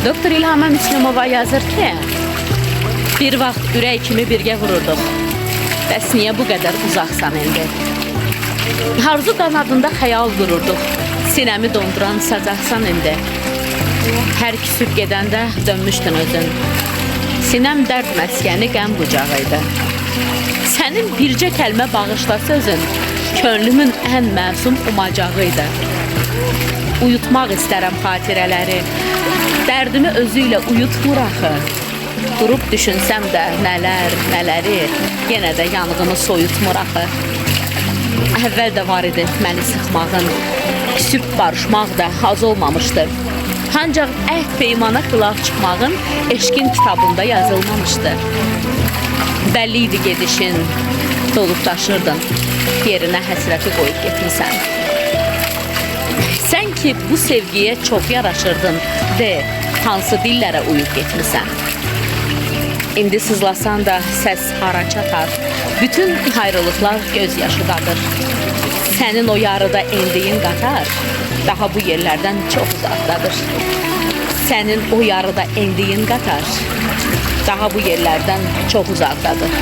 Doktor İlham Müslümova yazır ki, bir vaxt ürək kimi birgə vururduq. Bəs niyə bu qədər uzaqsan indi? Arzu qanadında xəyal qururduq. Sinəmi donduran sacaqsan indi. Hər küsüb gedəndə dönmüşdün özün. Sinəm dərd məskəni qəm bucağıydı. Sənin bircə kəlmə bağışla sözün, könlümün ən məsum umacağıydı. Uyutmaq istərəm xatirələri, dərdimi özüylə uyutmur axı. Durub düşünsəm də nələri, yenə də yanğını soyutmur axı. Əvvəl də var idi məni sıxmağın, küsüb barışmaq da az olmamışdı. Ancaq əhd peymana xilaf çıxmağın eşqin kitabında yazılmamışdı. Bəlli idi gedişin, dolub daşırdın, yerinə həsrəti qoyub getmisən. Sən ki bu sevgiyə çox yaraşırdın, hansı dillərə uyub getmisən. İndi sızlasan da səs hara çatar, bütün ayrılıqlar göz yaşıdadır. Sənin o yarıda endiyin qatar, daha bu yerlərdən çox uzaqdadır. Sənin o yarıda endiyin qatar, daha bu yerlərdən çox uzaqdadır.